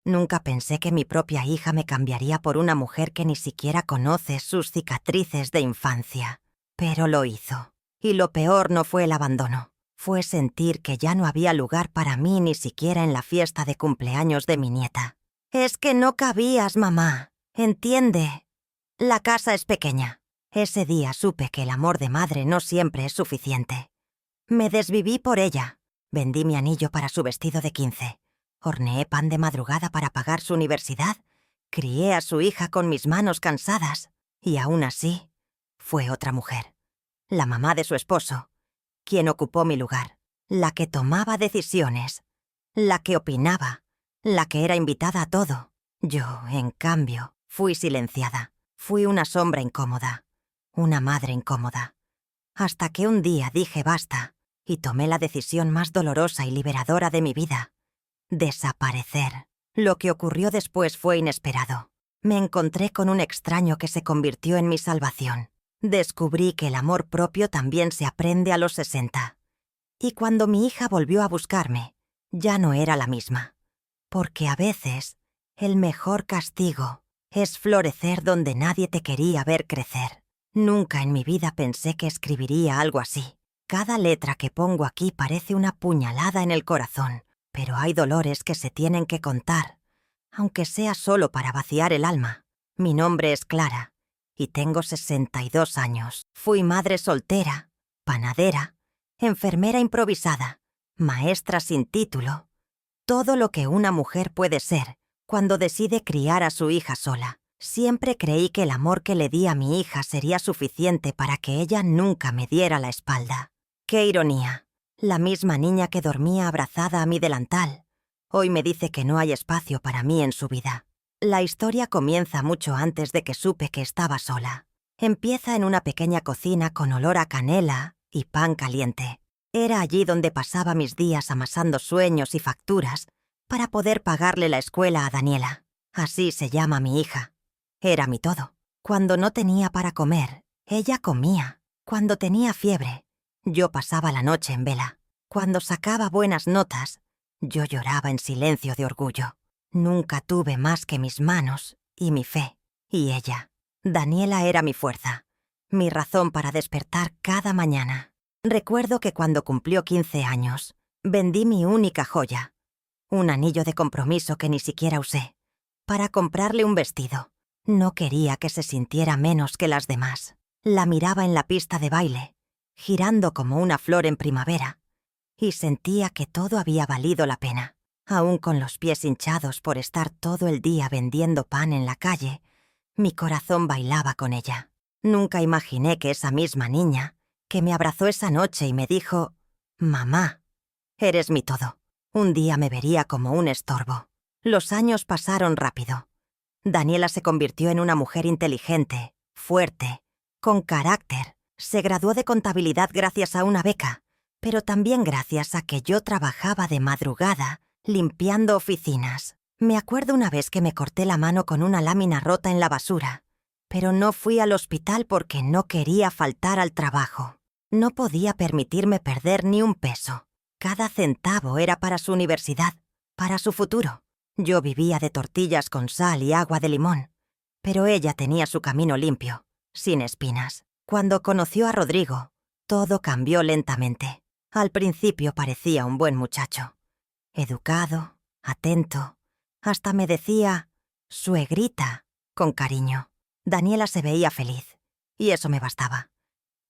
Nunca pensé que mi propia hija me cambiaría por una mujer que ni siquiera conoce sus cicatrices de infancia. Pero lo hizo. Y lo peor no fue el abandono. Fue sentir que ya no había lugar para mí ni siquiera en la fiesta de cumpleaños de mi nieta. «Es que no cabías, mamá. Entiende. La casa es pequeña». Ese día supe que el amor de madre no siempre es suficiente. Me desviví por ella. Vendí mi anillo para su vestido de 15. Horneé pan de madrugada para pagar su universidad. Crié a su hija con mis manos cansadas. Y aún así, fue otra mujer. La mamá de su esposo, quien ocupó mi lugar. La que tomaba decisiones. La que opinaba. La que era invitada a todo. Yo, en cambio, fui silenciada. Fui una sombra incómoda. Una madre incómoda. Hasta que un día dije basta y tomé la decisión más dolorosa y liberadora de mi vida. Desaparecer. Lo que ocurrió después fue inesperado. Me encontré con un extraño que se convirtió en mi salvación. Descubrí que el amor propio también se aprende a los 60. Y cuando mi hija volvió a buscarme, ya no era la misma. Porque a veces, el mejor castigo es florecer donde nadie te quería ver crecer. Nunca en mi vida pensé que escribiría algo así. Cada letra que pongo aquí parece una puñalada en el corazón, pero hay dolores que se tienen que contar, aunque sea solo para vaciar el alma. Mi nombre es Clara, y tengo 62 años. Fui madre soltera, panadera, enfermera improvisada, maestra sin título. Todo lo que una mujer puede ser cuando decide criar a su hija sola. Siempre creí que el amor que le di a mi hija sería suficiente para que ella nunca me diera la espalda. ¡Qué ironía! La misma niña que dormía abrazada a mi delantal, hoy me dice que no hay espacio para mí en su vida. La historia comienza mucho antes de que supe que estaba sola. Empieza en una pequeña cocina con olor a canela y pan caliente. Era allí donde pasaba mis días amasando sueños y facturas para poder pagarle la escuela a Daniela. Así se llama mi hija. Era mi todo. Cuando no tenía para comer, ella comía. Cuando tenía fiebre, yo pasaba la noche en vela. Cuando sacaba buenas notas, yo lloraba en silencio de orgullo. Nunca tuve más que mis manos y mi fe. Y ella. Daniela era mi fuerza, mi razón para despertar cada mañana. Recuerdo que cuando cumplió 15 años, vendí mi única joya, un anillo de compromiso que ni siquiera usé, para comprarle un vestido. No quería que se sintiera menos que las demás. La miraba en la pista de baile, girando como una flor en primavera, y sentía que todo había valido la pena. Aún con los pies hinchados por estar todo el día vendiendo pan en la calle, mi corazón bailaba con ella. Nunca imaginé que esa misma niña, que me abrazó esa noche y me dijo, «Mamá, eres mi todo», un día me vería como un estorbo. Los años pasaron rápido. Daniela se convirtió en una mujer inteligente, fuerte, con carácter. Se graduó de contabilidad gracias a una beca, pero también gracias a que yo trabajaba de madrugada limpiando oficinas. Me acuerdo una vez que me corté la mano con una lámina rota en la basura, pero no fui al hospital porque no quería faltar al trabajo. No podía permitirme perder ni un peso. Cada centavo era para su universidad, para su futuro. Yo vivía de tortillas con sal y agua de limón, pero ella tenía su camino limpio, sin espinas. Cuando conoció a Rodrigo, todo cambió lentamente. Al principio parecía un buen muchacho. Educado, atento, hasta me decía «suegrita» con cariño. Daniela se veía feliz, y eso me bastaba.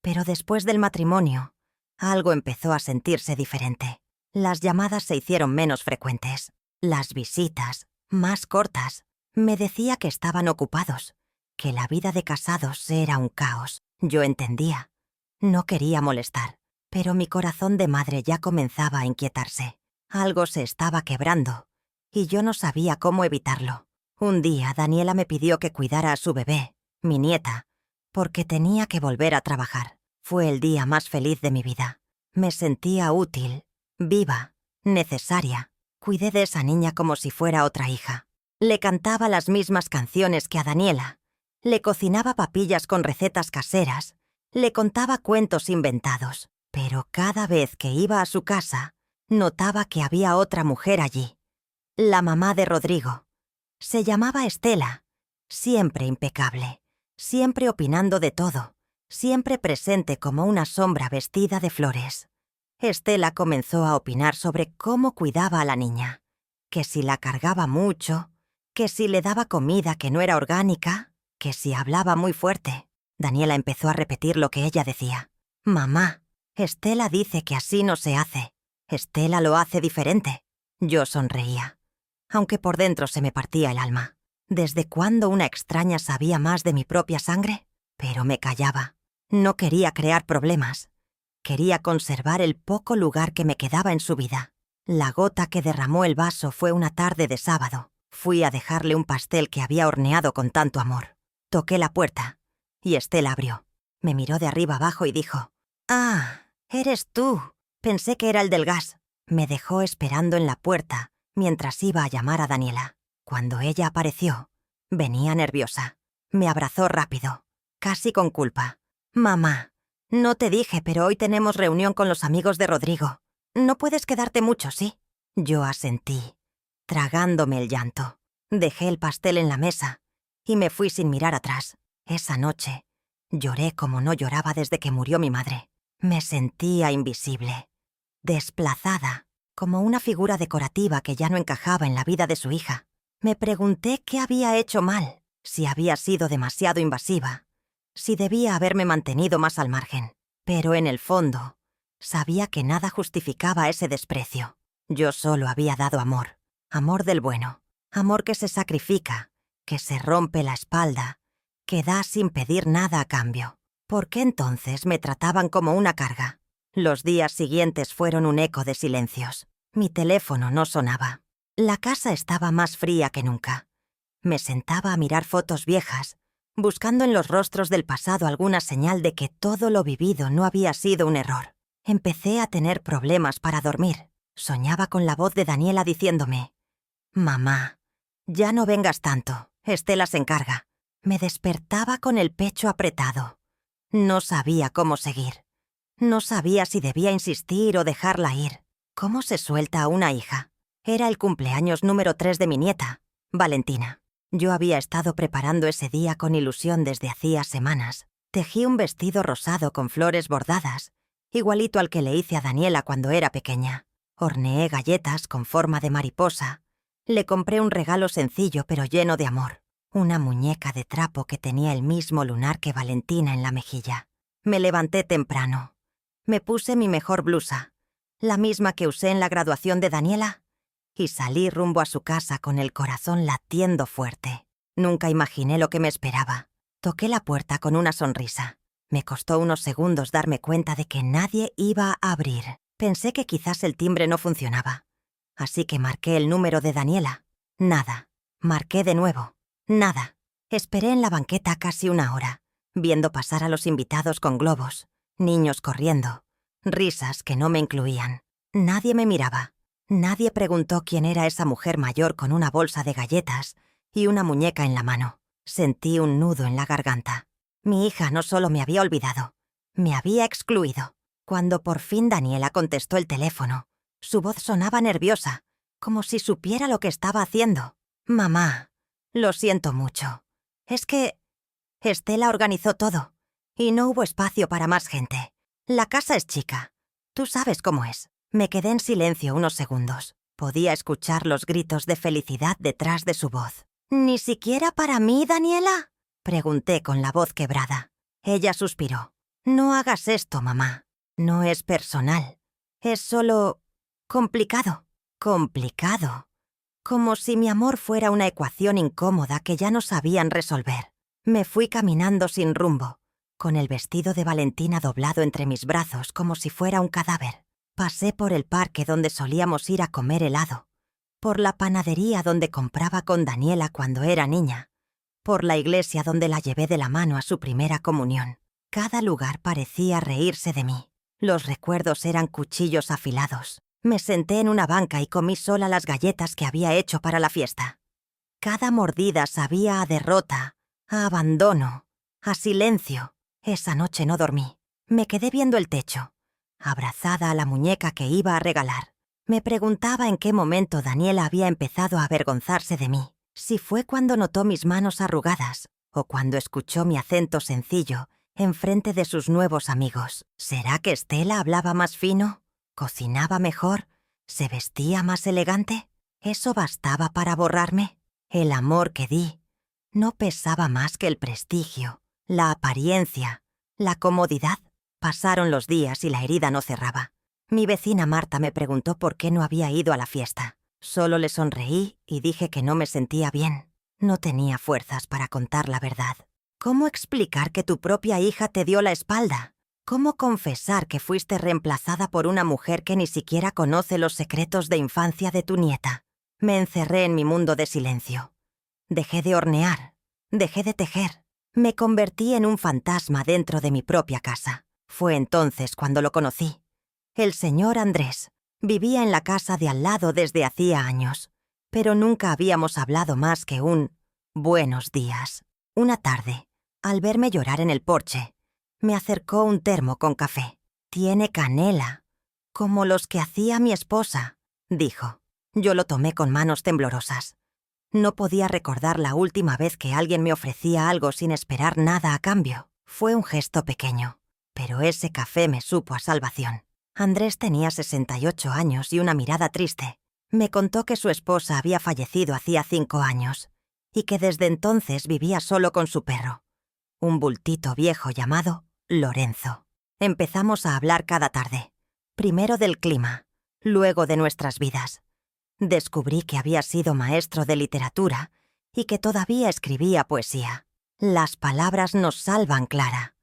Pero después del matrimonio, algo empezó a sentirse diferente. Las llamadas se hicieron menos frecuentes. Las visitas, más cortas. Me decía que estaban ocupados, que la vida de casados era un caos. Yo entendía. No quería molestar, pero mi corazón de madre ya comenzaba a inquietarse. Algo se estaba quebrando, y yo no sabía cómo evitarlo. Un día Daniela me pidió que cuidara a su bebé, mi nieta, porque tenía que volver a trabajar. Fue el día más feliz de mi vida. Me sentía útil, viva, necesaria. Cuidé de esa niña como si fuera otra hija. Le cantaba las mismas canciones que a Daniela. Le cocinaba papillas con recetas caseras. Le contaba cuentos inventados. Pero cada vez que iba a su casa, notaba que había otra mujer allí. La mamá de Rodrigo, Se llamaba Estela, siempre impecable, siempre opinando de todo, siempre presente como una sombra vestida de flores. Estela comenzó a opinar sobre cómo cuidaba a la niña, que si la cargaba mucho, que si le daba comida que no era orgánica, que si hablaba muy fuerte. Daniela empezó a repetir lo que ella decía. «Mamá, Estela dice que así no se hace. Estela lo hace diferente». Yo sonreía, aunque por dentro se me partía el alma. ¿Desde cuándo una extraña sabía más de mi propia sangre? Pero me callaba. No quería crear problemas. Quería conservar el poco lugar que me quedaba en su vida. La gota que derramó el vaso fue una tarde de sábado. Fui a dejarle un pastel que había horneado con tanto amor. Toqué la puerta y Estela abrió. Me miró de arriba abajo y dijo: «Ah, eres tú. Pensé que era el del gas». Me dejó esperando en la puerta mientras iba a llamar a Daniela. Cuando ella apareció, venía nerviosa. Me abrazó rápido, casi con culpa. «Mamá, no te dije, pero hoy tenemos reunión con los amigos de Rodrigo. No puedes quedarte mucho, ¿sí?» Yo asentí, tragándome el llanto. Dejé el pastel en la mesa y me fui sin mirar atrás. Esa noche lloré como no lloraba desde que murió mi madre. Me sentía invisible, desplazada, como una figura decorativa que ya no encajaba en la vida de su hija. Me pregunté qué había hecho mal, si había sido demasiado invasiva, si debía haberme mantenido más al margen. Pero en el fondo, sabía que nada justificaba ese desprecio. Yo solo había dado amor, amor del bueno, amor que se sacrifica, que se rompe la espalda, que da sin pedir nada a cambio. ¿Por qué entonces me trataban como una carga? Los días siguientes fueron un eco de silencios. Mi teléfono no sonaba. La casa estaba más fría que nunca. Me sentaba a mirar fotos viejas, buscando en los rostros del pasado alguna señal de que todo lo vivido no había sido un error. Empecé a tener problemas para dormir. Soñaba con la voz de Daniela diciéndome: «Mamá, ya no vengas tanto, Estela se encarga». Me despertaba con el pecho apretado. No sabía cómo seguir. No sabía si debía insistir o dejarla ir. ¿Cómo se suelta a una hija? Era el cumpleaños número 3 de mi nieta, Valentina. Yo había estado preparando ese día con ilusión desde hacía semanas. Tejí un vestido rosado con flores bordadas, igualito al que le hice a Daniela cuando era pequeña. Horneé galletas con forma de mariposa. Le compré un regalo sencillo pero lleno de amor. Una muñeca de trapo que tenía el mismo lunar que Valentina en la mejilla. Me levanté temprano. Me puse mi mejor blusa, la misma que usé en la graduación de Daniela, y salí rumbo a su casa con el corazón latiendo fuerte. Nunca imaginé lo que me esperaba. Toqué la puerta con una sonrisa. Me costó unos segundos darme cuenta de que nadie iba a abrir. Pensé que quizás el timbre no funcionaba. Así que marqué el número de Daniela. Nada. Marqué de nuevo. Nada. Esperé en la banqueta casi una hora, viendo pasar a los invitados con globos, niños corriendo, risas que no me incluían. Nadie me miraba. Nadie preguntó quién era esa mujer mayor con una bolsa de galletas y una muñeca en la mano. Sentí un nudo en la garganta. Mi hija no solo me había olvidado, me había excluido. Cuando por fin Daniela contestó el teléfono, su voz sonaba nerviosa, como si supiera lo que estaba haciendo. «Mamá, lo siento mucho. Es que Estela organizó todo y no hubo espacio para más gente. La casa es chica. Tú sabes cómo es». Me quedé en silencio unos segundos. Podía escuchar los gritos de felicidad detrás de su voz. «¿Ni siquiera para mí, Daniela?», pregunté con la voz quebrada. Ella suspiró. «No hagas esto, mamá. No es personal. Es solo complicado». Complicado. Como si mi amor fuera una ecuación incómoda que ya no sabían resolver. Me fui caminando sin rumbo, con el vestido de Valentina doblado entre mis brazos como si fuera un cadáver. Pasé por el parque donde solíamos ir a comer helado, por la panadería donde compraba con Daniela cuando era niña, por la iglesia donde la llevé de la mano a su primera comunión. Cada lugar parecía reírse de mí. Los recuerdos eran cuchillos afilados. Me senté en una banca y comí sola las galletas que había hecho para la fiesta. Cada mordida sabía a derrota, a abandono, a silencio. Esa noche no dormí. Me quedé viendo el techo, abrazada a la muñeca que iba a regalar. Me preguntaba en qué momento Daniela había empezado a avergonzarse de mí, Si fue cuando notó mis manos arrugadas o cuando escuchó mi acento sencillo enfrente de sus nuevos amigos. ¿Será que Estela hablaba más fino? ¿Cocinaba mejor? ¿Se vestía más elegante? ¿Eso bastaba para borrarme? El amor que di no pesaba más que el prestigio, la apariencia, la comodidad. Pasaron los días y la herida no cerraba. Mi vecina Marta me preguntó por qué no había ido a la fiesta. Solo le sonreí y dije que no me sentía bien. No tenía fuerzas para contar la verdad. ¿Cómo explicar que tu propia hija te dio la espalda? ¿Cómo confesar que fuiste reemplazada por una mujer que ni siquiera conoce los secretos de infancia de tu nieta? Me encerré en mi mundo de silencio. Dejé de hornear, dejé de tejer. Me convertí en un fantasma dentro de mi propia casa. Fue entonces cuando lo conocí. El señor Andrés vivía en la casa de al lado desde hacía años, pero nunca habíamos hablado más que un buenos días. Una tarde, al verme llorar en el porche, me acercó un termo con café. «Tiene canela, como los que hacía mi esposa», dijo. Yo lo tomé con manos temblorosas. No podía recordar la última vez que alguien me ofrecía algo sin esperar nada a cambio. Fue un gesto pequeño, pero ese café me supo a salvación. Andrés tenía 68 años y una mirada triste. Me contó que su esposa había fallecido hacía 5 años y que desde entonces vivía solo con su perro, un bultito viejo llamado Lorenzo. Empezamos a hablar cada tarde, primero del clima, luego de nuestras vidas. Descubrí que había sido maestro de literatura y que todavía escribía poesía. «Las palabras nos salvan, Clara»,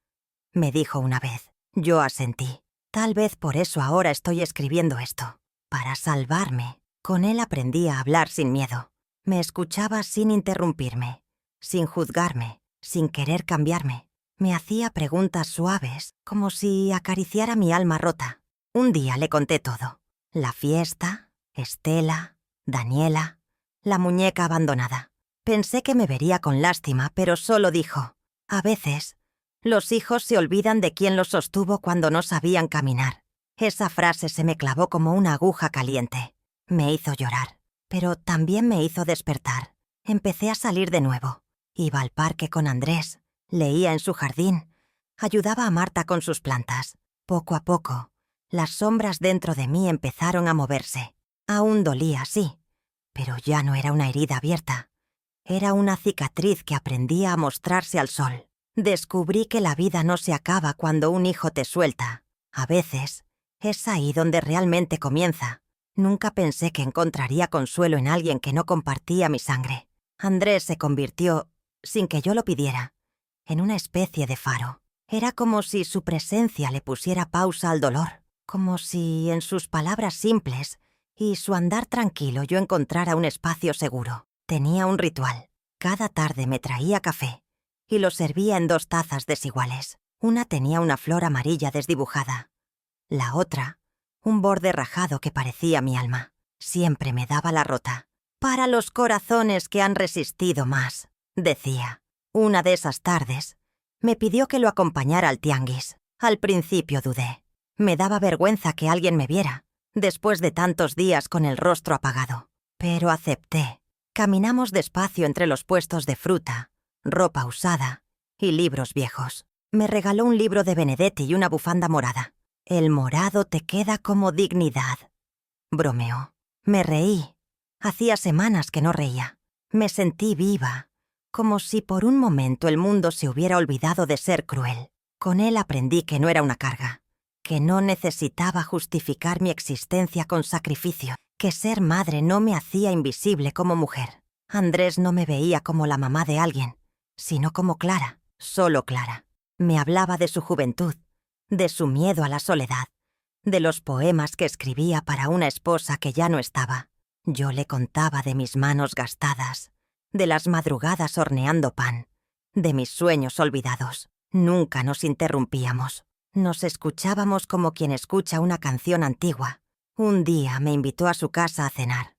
me dijo una vez. Yo asentí. Tal vez por eso ahora estoy escribiendo esto, para salvarme. Con él aprendí a hablar sin miedo. Me escuchaba sin interrumpirme, sin juzgarme, sin querer cambiarme. Me hacía preguntas suaves, como si acariciara mi alma rota. Un día le conté todo. La fiesta, Estela, Daniela, la muñeca abandonada. Pensé que me vería con lástima, pero solo dijo: «A veces, los hijos se olvidan de quién los sostuvo cuando no sabían caminar». Esa frase se me clavó como una aguja caliente. Me hizo llorar, pero también me hizo despertar. Empecé a salir de nuevo. Iba al parque con Andrés, leía en su jardín, ayudaba a Marta con sus plantas. Poco a poco, las sombras dentro de mí empezaron a moverse. Aún dolía, sí, pero ya no era una herida abierta. Era una cicatriz que aprendía a mostrarse al sol. Descubrí que la vida no se acaba cuando un hijo te suelta. A veces, es ahí donde realmente comienza. Nunca pensé que encontraría consuelo en alguien que no compartía mi sangre. Andrés se convirtió, sin que yo lo pidiera, en una especie de faro. Era como si su presencia le pusiera pausa al dolor, como si en sus palabras simples y su andar tranquilo yo encontrara un espacio seguro. Tenía un ritual. Cada tarde me traía café y lo servía en 2 tazas desiguales. Una tenía una flor amarilla desdibujada. La otra, un borde rajado que parecía mi alma. Siempre me daba la rota. «Para los corazones que han resistido más», decía. Una de esas tardes, me pidió que lo acompañara al tianguis. Al principio dudé. Me daba vergüenza que alguien me viera, después de tantos días con el rostro apagado. Pero acepté. Caminamos despacio entre los puestos de fruta, ropa usada y libros viejos. Me regaló un libro de Benedetti y una bufanda morada. «El morado te queda como dignidad», bromeó. Me reí. Hacía semanas que no reía. Me sentí viva, como si por un momento el mundo se hubiera olvidado de ser cruel. Con él aprendí que no era una carga, que no necesitaba justificar mi existencia con sacrificio, que ser madre no me hacía invisible como mujer. Andrés no me veía como la mamá de alguien, sino como Clara, solo Clara. Me hablaba de su juventud, de su miedo a la soledad, de los poemas que escribía para una esposa que ya no estaba. Yo le contaba de mis manos gastadas, de las madrugadas horneando pan, de mis sueños olvidados. Nunca nos interrumpíamos. Nos escuchábamos como quien escucha una canción antigua. Un día me invitó a su casa a cenar.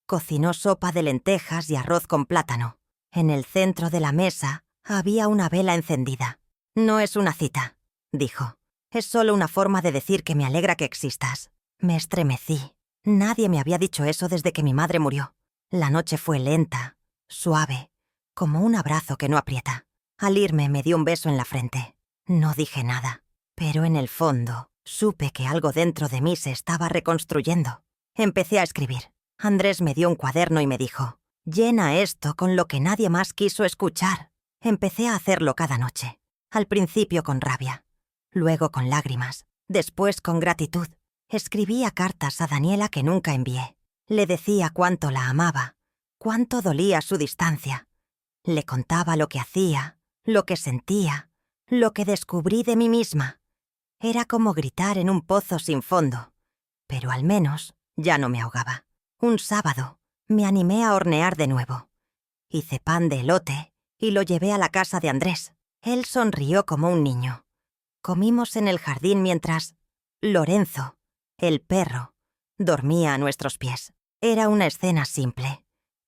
Cocinó sopa de lentejas y arroz con plátano. En el centro de la mesa había una vela encendida. «No es una cita», dijo. «Es solo una forma de decir que me alegra que existas». Me estremecí. Nadie me había dicho eso desde que mi madre murió. La noche fue lenta, suave, como un abrazo que no aprieta. Al irme me dio un beso en la frente. No dije nada, pero en el fondo supe que algo dentro de mí se estaba reconstruyendo. Empecé a escribir. Andrés me dio un cuaderno y me dijo: «Llena esto con lo que nadie más quiso escuchar». Empecé a hacerlo cada noche. Al principio con rabia, luego con lágrimas, después con gratitud. Escribía cartas a Daniela que nunca envié. Le decía cuánto la amaba, cuánto dolía su distancia. Le contaba lo que hacía, lo que sentía, lo que descubrí de mí misma. Era como gritar en un pozo sin fondo, pero al menos ya no me ahogaba. Un sábado me animé a hornear de nuevo. Hice pan de elote y lo llevé a la casa de Andrés. Él sonrió como un niño. Comimos en el jardín mientras Lorenzo, el perro, dormía a nuestros pies. Era una escena simple,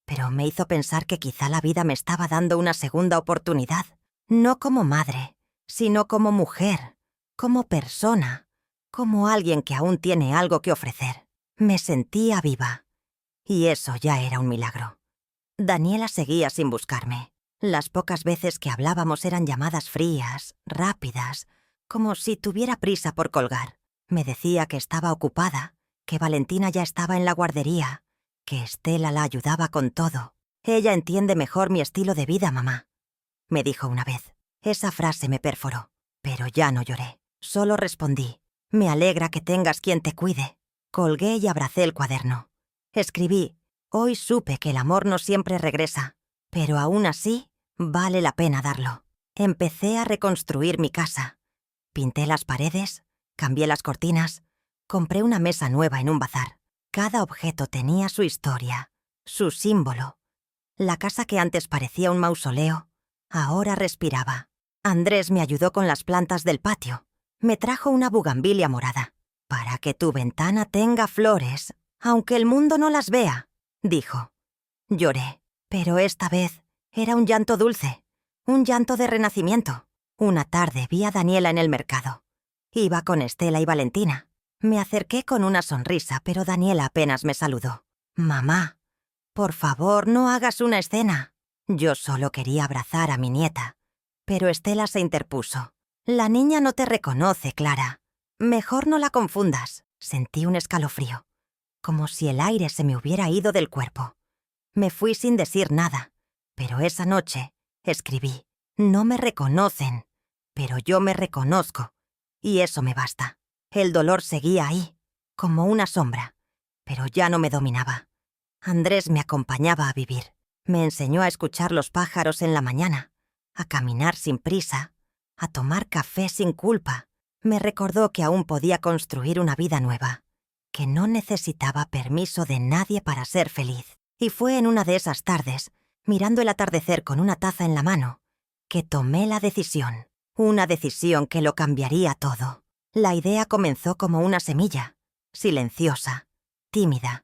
pero me hizo pensar que quizá la vida me estaba dando una segunda oportunidad, no como madre, sino como mujer, como persona, como alguien que aún tiene algo que ofrecer. Me sentía viva, y eso ya era un milagro. Daniela seguía sin buscarme. Las pocas veces que hablábamos eran llamadas frías, rápidas, como si tuviera prisa por colgar. Me decía que estaba ocupada, que Valentina ya estaba en la guardería, que Estela la ayudaba con todo. «Ella entiende mejor mi estilo de vida, mamá», me dijo una vez. Esa frase me perforó, pero ya no lloré. Solo respondí: «Me alegra que tengas quien te cuide». Colgué y abracé el cuaderno. Escribí: «Hoy supe que el amor no siempre regresa, pero aún así vale la pena darlo». Empecé a reconstruir mi casa. Pinté las paredes, cambié las cortinas, compré una mesa nueva en un bazar. Cada objeto tenía su historia, su símbolo. La casa que antes parecía un mausoleo, ahora respiraba. Andrés me ayudó con las plantas del patio. Me trajo una bugambilia morada. «Para que tu ventana tenga flores, aunque el mundo no las vea», dijo. Lloré, pero esta vez era un llanto dulce, un llanto de renacimiento. Una tarde vi a Daniela en el mercado. Iba con Estela y Valentina. Me acerqué con una sonrisa, pero Daniela apenas me saludó. «Mamá, por favor, no hagas una escena». Yo solo quería abrazar a mi nieta, pero Estela se interpuso. «La niña no te reconoce, Clara. Mejor no la confundas». Sentí un escalofrío, como si el aire se me hubiera ido del cuerpo. Me fui sin decir nada, pero esa noche escribí: «No me reconocen, pero yo me reconozco, y eso me basta». El dolor seguía ahí, como una sombra, pero ya no me dominaba. Andrés me acompañaba a vivir. Me enseñó a escuchar los pájaros en la mañana, a caminar sin prisa, a tomar café sin culpa. Me recordó que aún podía construir una vida nueva, que no necesitaba permiso de nadie para ser feliz. Y fue en una de esas tardes, mirando el atardecer con una taza en la mano, que tomé la decisión. Una decisión que lo cambiaría todo. La idea comenzó como una semilla, silenciosa, tímida,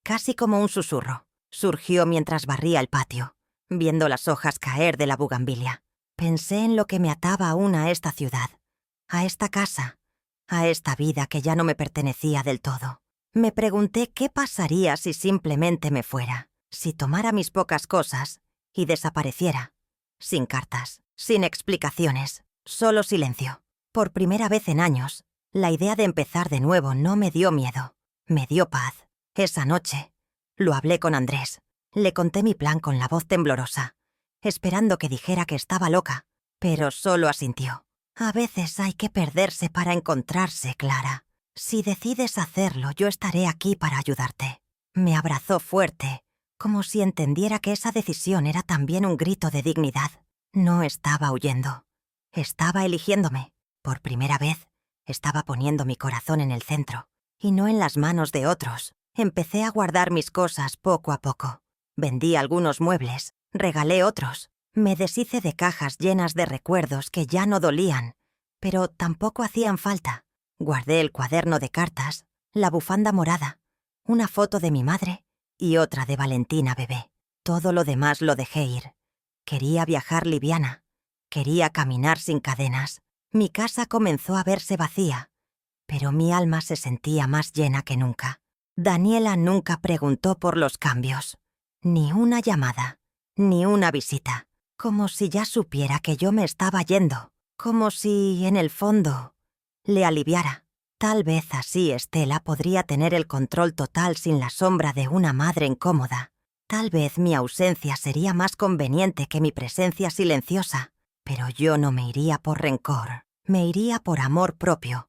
casi como un susurro. Surgió mientras barría el patio, viendo las hojas caer de la bugambilia. Pensé en lo que me ataba aún a esta ciudad, a esta casa, a esta vida que ya no me pertenecía del todo. Me pregunté qué pasaría si simplemente me fuera, si tomara mis pocas cosas y desapareciera, sin cartas, sin explicaciones, solo silencio. Por primera vez en años, la idea de empezar de nuevo no me dio miedo, me dio paz. Esa noche lo hablé con Andrés. Le conté mi plan con la voz temblorosa, esperando que dijera que estaba loca, pero solo asintió. «A veces hay que perderse para encontrarse, Clara. Si decides hacerlo, yo estaré aquí para ayudarte». Me abrazó fuerte, como si entendiera que esa decisión era también un grito de dignidad. No estaba huyendo, estaba eligiéndome. Por primera vez, estaba poniendo mi corazón en el centro, y no en las manos de otros. Empecé a guardar mis cosas poco a poco. Vendí algunos muebles, regalé otros. Me deshice de cajas llenas de recuerdos que ya no dolían, pero tampoco hacían falta. Guardé el cuaderno de cartas, la bufanda morada, una foto de mi madre y otra de Valentina bebé. Todo lo demás lo dejé ir. Quería viajar liviana, quería caminar sin cadenas. Mi casa comenzó a verse vacía, pero mi alma se sentía más llena que nunca. Daniela nunca preguntó por los cambios. Ni una llamada, ni una visita. Como si ya supiera que yo me estaba yendo. Como si, en el fondo, le aliviara. Tal vez así Estela podría tener el control total sin la sombra de una madre incómoda. Tal vez mi ausencia sería más conveniente que mi presencia silenciosa. Pero yo no me iría por rencor. Me iría por amor propio.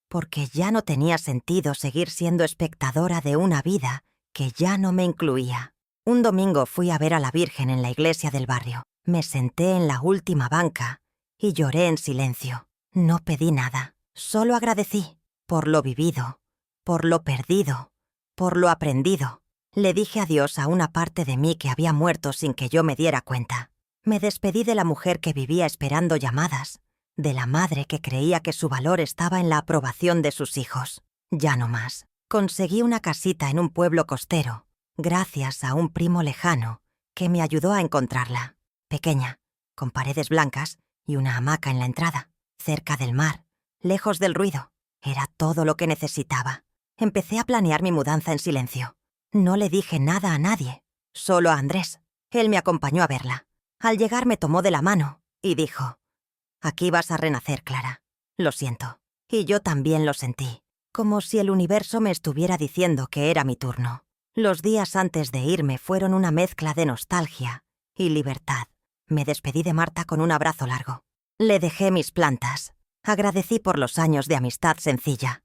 Porque ya no tenía sentido seguir siendo espectadora de una vida que ya no me incluía. Un domingo fui a ver a la Virgen en la iglesia del barrio. Me senté en la última banca y lloré en silencio. No pedí nada, solo agradecí por lo vivido, por lo perdido, por lo aprendido. Le dije adiós a una parte de mí que había muerto sin que yo me diera cuenta. Me despedí de la mujer que vivía esperando llamadas, de la madre que creía que su valor estaba en la aprobación de sus hijos. Ya no más. Conseguí una casita en un pueblo costero, gracias a un primo lejano que me ayudó a encontrarla. Pequeña, con paredes blancas y una hamaca en la entrada, cerca del mar, lejos del ruido. Era todo lo que necesitaba. Empecé a planear mi mudanza en silencio. No le dije nada a nadie, solo a Andrés. Él me acompañó a verla. Al llegar me tomó de la mano y dijo: «Aquí vas a renacer, Clara. Lo siento». Y yo también lo sentí, como si el universo me estuviera diciendo que era mi turno. Los días antes de irme fueron una mezcla de nostalgia y libertad. Me despedí de Marta con un abrazo largo. Le dejé mis plantas. Agradecí por los años de amistad sencilla.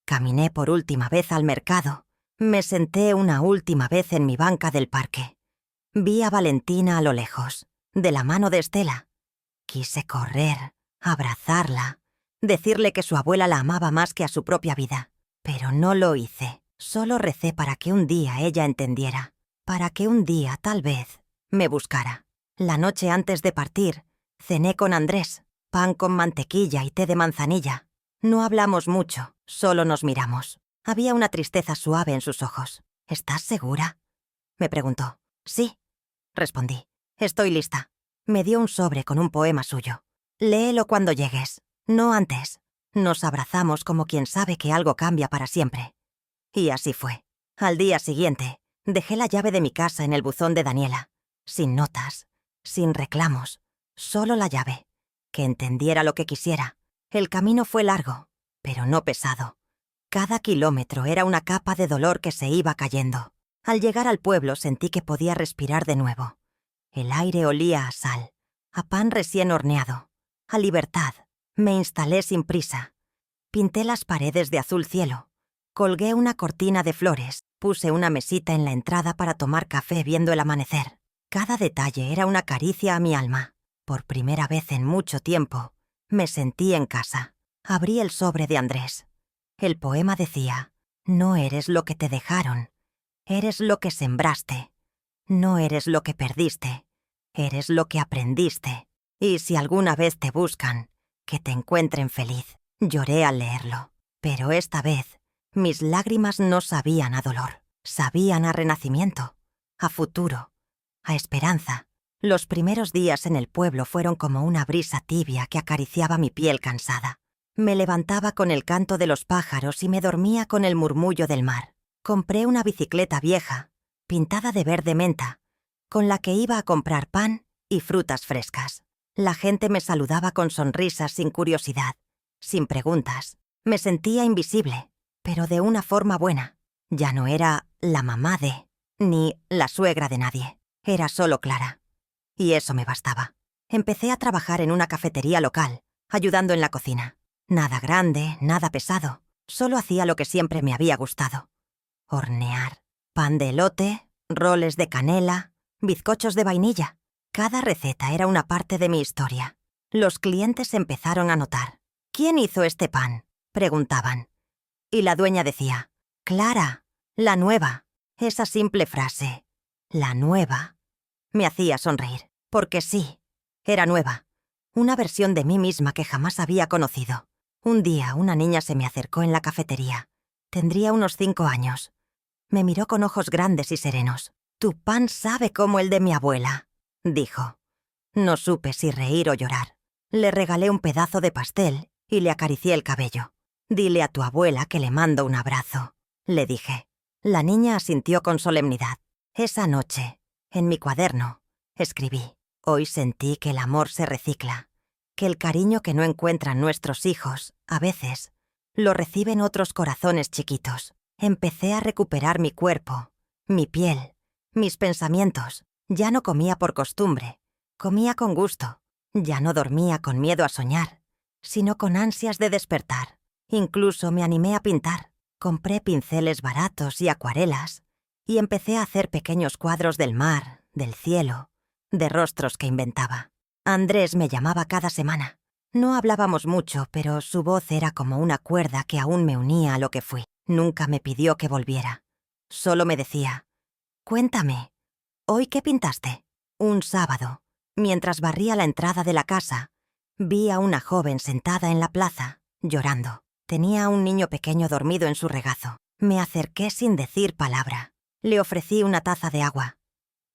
Caminé por última vez al mercado. Me senté una última vez en mi banca del parque. Vi a Valentina a lo lejos, de la mano de Estela. Quise correr, abrazarla, decirle que su abuela la amaba más que a su propia vida. Pero no lo hice. Solo recé para que un día ella entendiera. Para que un día, tal vez, me buscara. La noche antes de partir, cené con Andrés, pan con mantequilla y té de manzanilla. No hablamos mucho, solo nos miramos. Había una tristeza suave en sus ojos. «¿Estás segura?», me preguntó. «Sí», respondí. «Estoy lista». Me dio un sobre con un poema suyo. «Léelo cuando llegues, no antes». Nos abrazamos como quien sabe que algo cambia para siempre. Y así fue. Al día siguiente, dejé la llave de mi casa en el buzón de Daniela, sin notas, sin reclamos, solo la llave. Que entendiera lo que quisiera. El camino fue largo, pero no pesado. Cada kilómetro era una capa de dolor que se iba cayendo. Al llegar al pueblo sentí que podía respirar de nuevo. El aire olía a sal, a pan recién horneado, a libertad. Me instalé sin prisa. Pinté las paredes de azul cielo. Colgué una cortina de flores. Puse una mesita en la entrada para tomar café viendo el amanecer. Cada detalle era una caricia a mi alma. Por primera vez en mucho tiempo, me sentí en casa. Abrí el sobre de Andrés. El poema decía: «No eres lo que te dejaron, eres lo que sembraste. No eres lo que perdiste, eres lo que aprendiste. Y si alguna vez te buscan, que te encuentren feliz». Lloré al leerlo, pero esta vez mis lágrimas no sabían a dolor, sabían a renacimiento, a futuro, a esperanza. Los primeros días en el pueblo fueron como una brisa tibia que acariciaba mi piel cansada. Me levantaba con el canto de los pájaros y me dormía con el murmullo del mar. Compré una bicicleta vieja, pintada de verde menta, con la que iba a comprar pan y frutas frescas. La gente me saludaba con sonrisas sin curiosidad, sin preguntas. Me sentía invisible, pero de una forma buena. Ya no era la mamá de, ni la suegra de nadie. Era solo Clara. Y eso me bastaba. Empecé a trabajar en una cafetería local, ayudando en la cocina. Nada grande, nada pesado. Solo hacía lo que siempre me había gustado: hornear. Pan de elote, roles de canela, bizcochos de vainilla. Cada receta era una parte de mi historia. Los clientes empezaron a notar. «¿Quién hizo este pan?», preguntaban. Y la dueña decía: «Clara, la nueva». Esa simple frase, «la nueva», me hacía sonreír. Porque sí, era nueva. Una versión de mí misma que jamás había conocido. Un día una niña se me acercó en la cafetería. Tendría unos 5 años. Me miró con ojos grandes y serenos. «Tu pan sabe como el de mi abuela», dijo. No supe si reír o llorar. Le regalé un pedazo de pastel y le acaricié el cabello. «Dile a tu abuela que le mando un abrazo», le dije. La niña asintió con solemnidad. Esa noche, en mi cuaderno, escribí. Hoy sentí que el amor se recicla, que el cariño que no encuentran nuestros hijos, a veces, lo reciben otros corazones chiquitos. Empecé a recuperar mi cuerpo, mi piel, mis pensamientos. Ya no comía por costumbre, comía con gusto. Ya no dormía con miedo a soñar, sino con ansias de despertar. Incluso me animé a pintar. Compré pinceles baratos y acuarelas, y empecé a hacer pequeños cuadros del mar, del cielo, de rostros que inventaba. Andrés me llamaba cada semana. No hablábamos mucho, pero su voz era como una cuerda que aún me unía a lo que fui. Nunca me pidió que volviera. Solo me decía: «Cuéntame, ¿hoy qué pintaste?». Un sábado, mientras barría la entrada de la casa, vi a una joven sentada en la plaza, llorando. Tenía a un niño pequeño dormido en su regazo. Me acerqué sin decir palabra. Le ofrecí una taza de agua.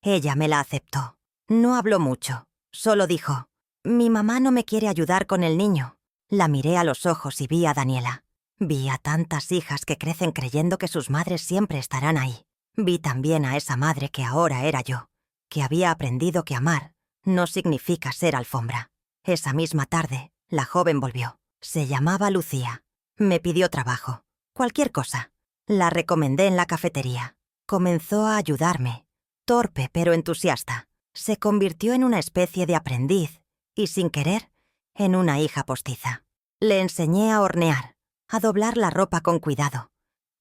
Ella me la aceptó. No habló mucho. Solo dijo: «Mi mamá no me quiere ayudar con el niño». La miré a los ojos y vi a Daniela. Vi a tantas hijas que crecen creyendo que sus madres siempre estarán ahí. Vi también a esa madre que ahora era yo, que había aprendido que amar no significa ser alfombra. Esa misma tarde, la joven volvió. Se llamaba Lucía. Me pidió trabajo. Cualquier cosa. La recomendé en la cafetería. Comenzó a ayudarme. Torpe pero entusiasta. Se convirtió en una especie de aprendiz y, sin querer, en una hija postiza. Le enseñé a hornear, a doblar la ropa con cuidado,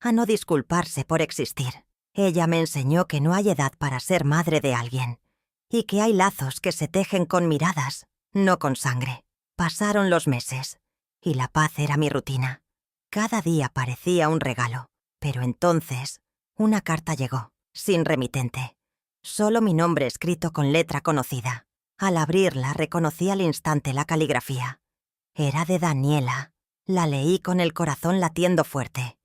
a no disculparse por existir. Ella me enseñó que no hay edad para ser madre de alguien y que hay lazos que se tejen con miradas, no con sangre. Pasaron los meses y la paz era mi rutina. Cada día parecía un regalo, pero entonces una carta llegó, sin remitente. Solo mi nombre escrito con letra conocida. Al abrirla reconocí al instante la caligrafía. Era de Daniela. La leí con el corazón latiendo fuerte.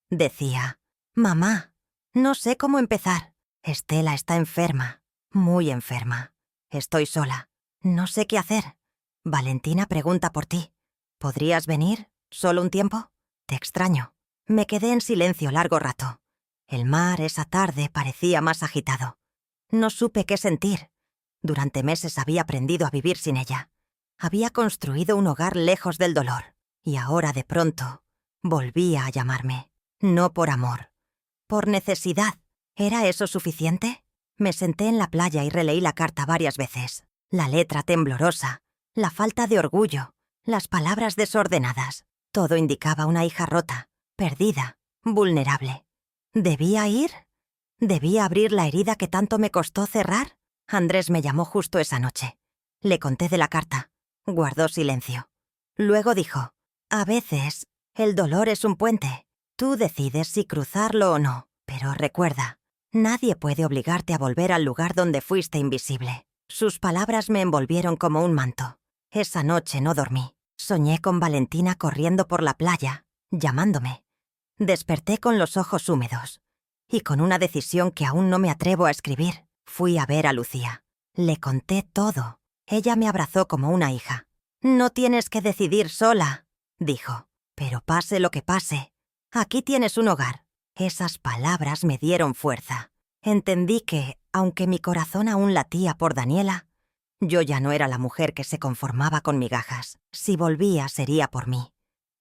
Decía: «Mamá, no sé cómo empezar. Estela está enferma, muy enferma. Estoy sola. No sé qué hacer. Valentina pregunta por ti. ¿Podrías venir? ¿Solo un tiempo? Te extraño». Me quedé en silencio largo rato. El mar esa tarde parecía más agitado. No supe qué sentir. Durante meses había aprendido a vivir sin ella. Había construido un hogar lejos del dolor. Y ahora, de pronto, volvía a llamarme. No por amor. Por necesidad. ¿Era eso suficiente? Me senté en la playa y releí la carta varias veces. La letra temblorosa, la falta de orgullo, las palabras desordenadas. Todo indicaba una hija rota, perdida, vulnerable. ¿Debía ir? ¿Debía abrir la herida que tanto me costó cerrar? Andrés me llamó justo esa noche. Le conté de la carta. Guardó silencio. Luego dijo: «A veces, el dolor es un puente. Tú decides si cruzarlo o no. Pero recuerda, nadie puede obligarte a volver al lugar donde fuiste invisible». Sus palabras me envolvieron como un manto. Esa noche no dormí. Soñé con Valentina corriendo por la playa, llamándome. Desperté con los ojos húmedos y con una decisión que aún no me atrevo a escribir. Fui a ver a Lucía. Le conté todo. Ella me abrazó como una hija. «No tienes que decidir sola», dijo. «Pero pase lo que pase, aquí tienes un hogar». Esas palabras me dieron fuerza. Entendí que, aunque mi corazón aún latía por Daniela, yo ya no era la mujer que se conformaba con migajas. Si volvía sería por mí.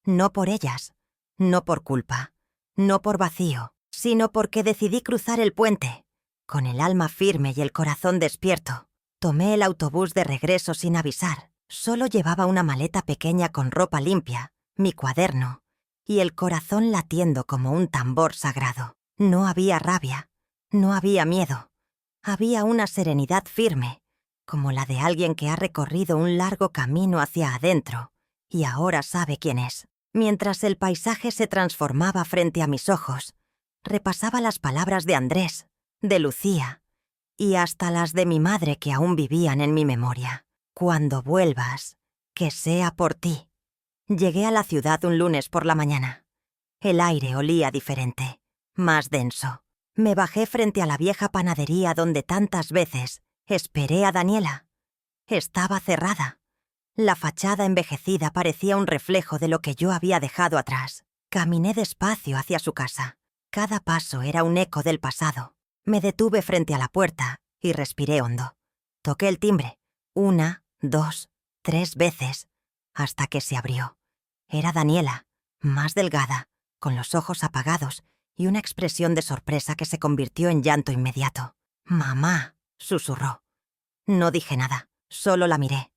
No por ellas. No por culpa. No por vacío. Sino porque decidí cruzar el puente. Con el alma firme y el corazón despierto, tomé el autobús de regreso sin avisar. Solo llevaba una maleta pequeña con ropa limpia, mi cuaderno, y el corazón latiendo como un tambor sagrado. No había rabia, no había miedo. Había una serenidad firme, como la de alguien que ha recorrido un largo camino hacia adentro y ahora sabe quién es. Mientras el paisaje se transformaba frente a mis ojos, repasaba las palabras de Andrés, de Lucía y hasta las de mi madre que aún vivían en mi memoria. «Cuando vuelvas, que sea por ti». Llegué a la ciudad un lunes por la mañana. El aire olía diferente, más denso. Me bajé frente a la vieja panadería donde tantas veces esperé a Daniela. Estaba cerrada. La fachada envejecida parecía un reflejo de lo que yo había dejado atrás. Caminé despacio hacia su casa. Cada paso era un eco del pasado. Me detuve frente a la puerta y respiré hondo. Toqué el timbre. 1, 2, 3 veces, hasta que se abrió. Era Daniela, más delgada, con los ojos apagados y una expresión de sorpresa que se convirtió en llanto inmediato. «Mamá», susurró. No dije nada, solo la miré.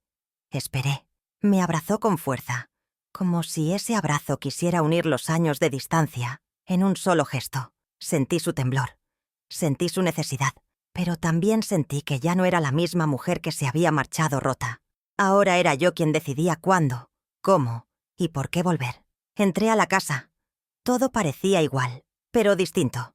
Esperé. Me abrazó con fuerza, como si ese abrazo quisiera unir los años de distancia en un solo gesto. Sentí su temblor, sentí su necesidad, pero también sentí que ya no era la misma mujer que se había marchado rota. Ahora era yo quien decidía cuándo, cómo y por qué volver. Entré a la casa. Todo parecía igual, pero distinto.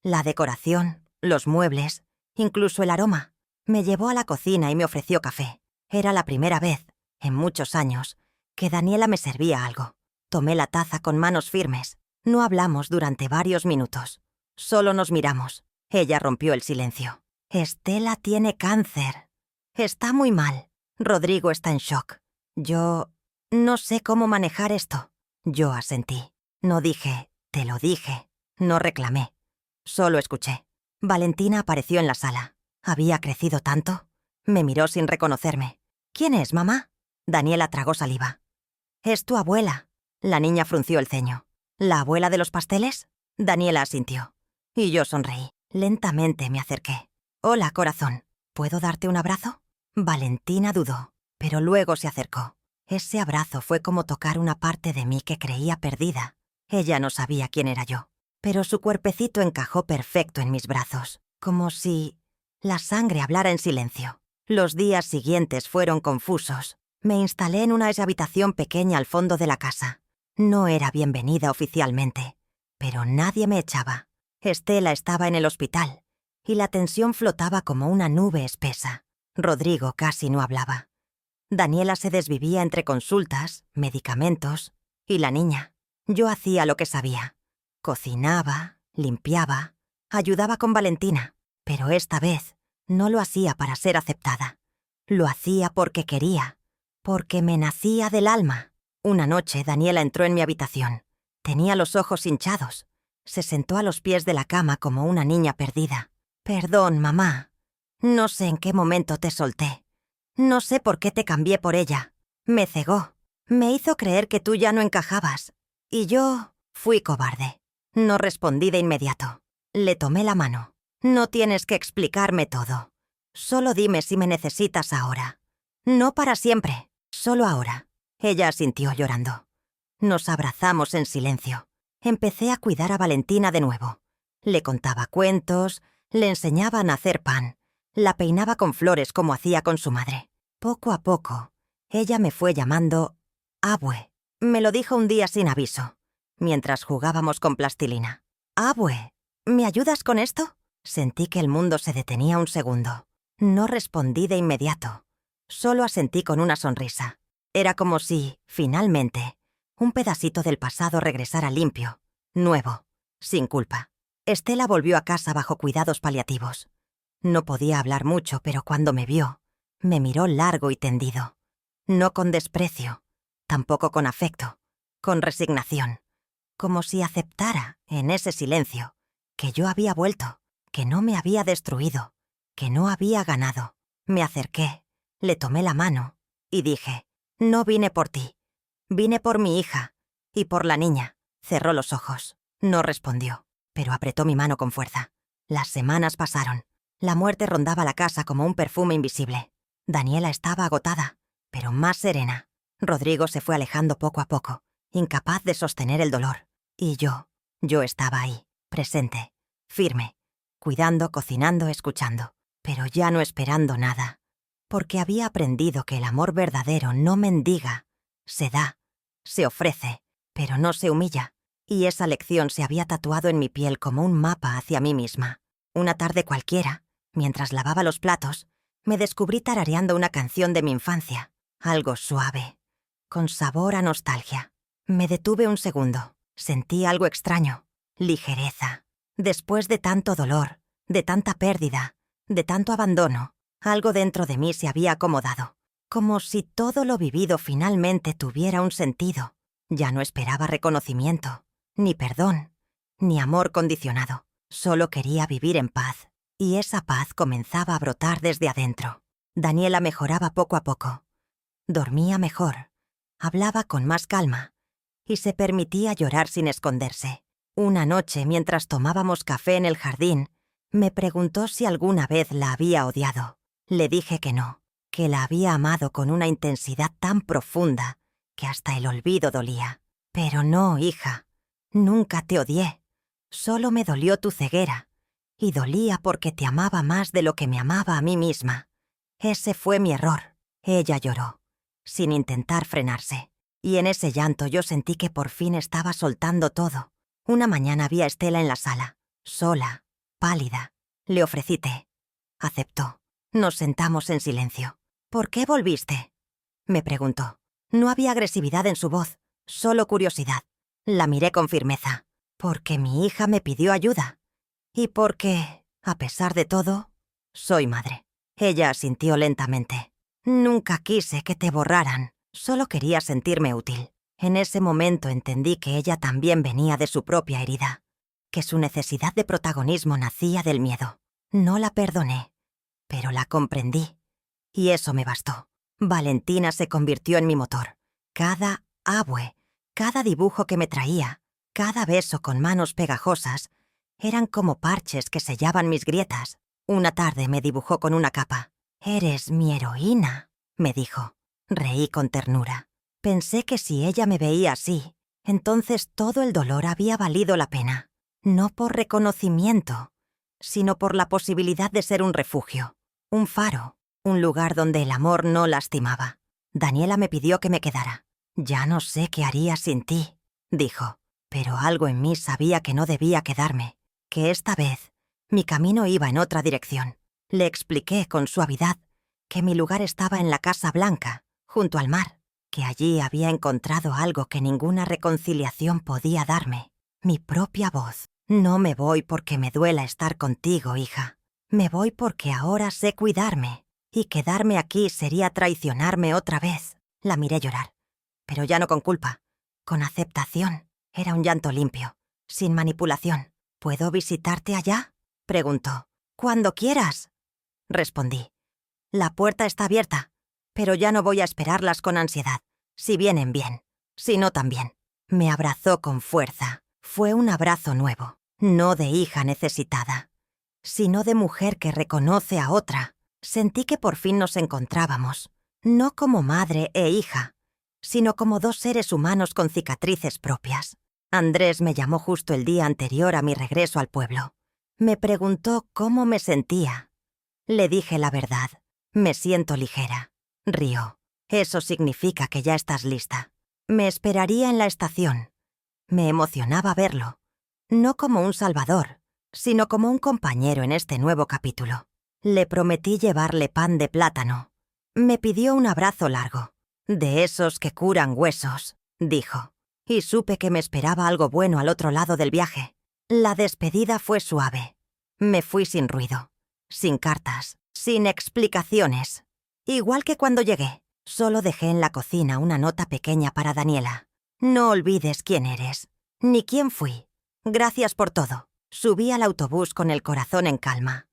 La decoración, los muebles, incluso el aroma. Me llevó a la cocina y me ofreció café. Era la primera vez, en muchos años, que Daniela me servía algo. Tomé la taza con manos firmes. No hablamos durante varios minutos. Solo nos miramos. Ella rompió el silencio. «Estela tiene cáncer. Está muy mal. Rodrigo está en shock. Yo no sé cómo manejar esto». Yo asentí. No dije, «te lo dije». No reclamé. Solo escuché. Valentina apareció en la sala. ¿Había crecido tanto? Me miró sin reconocerme. «¿Quién es, mamá?» Daniela tragó saliva. «Es tu abuela». La niña frunció el ceño. «¿La abuela de los pasteles?» Daniela asintió. Y yo sonreí. Lentamente me acerqué. «Hola, corazón. ¿Puedo darte un abrazo?» Valentina dudó, pero luego se acercó. Ese abrazo fue como tocar una parte de mí que creía perdida. Ella no sabía quién era yo, pero su cuerpecito encajó perfecto en mis brazos, como si la sangre hablara en silencio. Los días siguientes fueron confusos. Me instalé en una habitación pequeña al fondo de la casa. No era bienvenida oficialmente, pero nadie me echaba. Estela estaba en el hospital, y la tensión flotaba como una nube espesa. Rodrigo casi no hablaba. Daniela se desvivía entre consultas, medicamentos y la niña. Yo hacía lo que sabía. Cocinaba, limpiaba, ayudaba con Valentina, pero esta vez no lo hacía para ser aceptada. Lo hacía porque quería, porque me nacía del alma. Una noche Daniela entró en mi habitación. Tenía los ojos hinchados. Se sentó a los pies de la cama como una niña perdida. «Perdón, mamá. No sé en qué momento te solté. No sé por qué te cambié por ella. Me cegó. Me hizo creer que tú ya no encajabas. Y yo fui cobarde». No respondí de inmediato. Le tomé la mano. «No tienes que explicarme todo. Solo dime si me necesitas ahora. No para siempre, solo ahora». Ella asintió llorando. Nos abrazamos en silencio. Empecé a cuidar a Valentina de nuevo. Le contaba cuentos, le enseñaba a hacer pan, la peinaba con flores como hacía con su madre. Poco a poco, ella me fue llamando Abue. Me lo dijo un día sin aviso, mientras jugábamos con plastilina. «Abue, ¿me ayudas con esto?» Sentí que el mundo se detenía un segundo. No respondí de inmediato. Solo asentí con una sonrisa. Era como si, finalmente, un pedacito del pasado regresara limpio, nuevo, sin culpa. Estela volvió a casa bajo cuidados paliativos. No podía hablar mucho, pero cuando me vio, me miró largo y tendido. No con desprecio, tampoco con afecto, con resignación. Como si aceptara, en ese silencio, que yo había vuelto, que no me había destruido, que no había ganado. Me acerqué, le tomé la mano y dije: «No vine por ti. Vine por mi hija y por la niña». Cerró los ojos. No respondió, pero apretó mi mano con fuerza. Las semanas pasaron. La muerte rondaba la casa como un perfume invisible. Daniela estaba agotada, pero más serena. Rodrigo se fue alejando poco a poco, incapaz de sostener el dolor. Y yo estaba ahí, presente, firme, cuidando, cocinando, escuchando, pero ya no esperando nada. Porque había aprendido que el amor verdadero no mendiga, se da, se ofrece, pero no se humilla. Y esa lección se había tatuado en mi piel como un mapa hacia mí misma. Una tarde cualquiera, mientras lavaba los platos, me descubrí tarareando una canción de mi infancia, algo suave, con sabor a nostalgia. Me detuve un segundo, sentí algo extraño, ligereza. Después de tanto dolor, de tanta pérdida, de tanto abandono, algo dentro de mí se había acomodado, como si todo lo vivido finalmente tuviera un sentido. Ya no esperaba reconocimiento, ni perdón, ni amor condicionado. Solo quería vivir en paz, y esa paz comenzaba a brotar desde adentro. Daniela mejoraba poco a poco. Dormía mejor, hablaba con más calma y se permitía llorar sin esconderse. Una noche, mientras tomábamos café en el jardín, me preguntó si alguna vez la había odiado. Le dije que no, que la había amado con una intensidad tan profunda que hasta el olvido dolía. Pero no, hija, nunca te odié. Solo me dolió tu ceguera, y dolía porque te amaba más de lo que me amaba a mí misma. Ese fue mi error. Ella lloró, sin intentar frenarse, y en ese llanto yo sentí que por fin estaba soltando todo. Una mañana vi a Estela en la sala, sola, pálida. Le ofrecí té. Aceptó. Nos sentamos en silencio. ¿Por qué volviste?, me preguntó. No había agresividad en su voz, solo curiosidad. La miré con firmeza. Porque mi hija me pidió ayuda. Y porque, a pesar de todo, soy madre. Ella asintió lentamente. Nunca quise que te borraran. Solo quería sentirme útil. En ese momento entendí que ella también venía de su propia herida, que su necesidad de protagonismo nacía del miedo. No la perdoné, pero la comprendí. Y eso me bastó. Valentina se convirtió en mi motor. Cada abue, cada dibujo que me traía, cada beso con manos pegajosas, eran como parches que sellaban mis grietas. Una tarde me dibujó con una capa. «Eres mi heroína», me dijo. Reí con ternura. Pensé que si ella me veía así, entonces todo el dolor había valido la pena. No por reconocimiento, sino por la posibilidad de ser un refugio, un faro, un lugar donde el amor no lastimaba. Daniela me pidió que me quedara. «Ya no sé qué haría sin ti», dijo, pero algo en mí sabía que no debía quedarme, que esta vez mi camino iba en otra dirección. Le expliqué con suavidad que mi lugar estaba en la Casa Blanca, junto al mar, que allí había encontrado algo que ninguna reconciliación podía darme, mi propia voz. «No me voy porque me duela estar contigo, hija. Me voy porque ahora sé cuidarme, y quedarme aquí sería traicionarme otra vez». La miré llorar, pero ya no con culpa, con aceptación. Era un llanto limpio, sin manipulación. «¿Puedo visitarte allá?», preguntó. «Cuando quieras», respondí. «La puerta está abierta, pero ya no voy a esperarlas con ansiedad. Si vienen, bien. Si no, también». Me abrazó con fuerza. Fue un abrazo nuevo, no de hija necesitada, sino de mujer que reconoce a otra. Sentí que por fin nos encontrábamos, no como madre e hija, sino como dos seres humanos con cicatrices propias. Andrés me llamó justo el día anterior a mi regreso al pueblo. Me preguntó cómo me sentía. Le dije la verdad. «Me siento ligera». Rió. «Eso significa que ya estás lista». Me esperaría en la estación. Me emocionaba verlo, no como un salvador, sino como un compañero en este nuevo capítulo. Le prometí llevarle pan de plátano. Me pidió un abrazo largo. «De esos que curan huesos», dijo, y supe que me esperaba algo bueno al otro lado del viaje. La despedida fue suave. Me fui sin ruido, sin cartas, sin explicaciones. Igual que cuando llegué, solo dejé en la cocina una nota pequeña para Daniela. «No olvides quién eres, ni quién fui. Gracias por todo». Subí al autobús con el corazón en calma.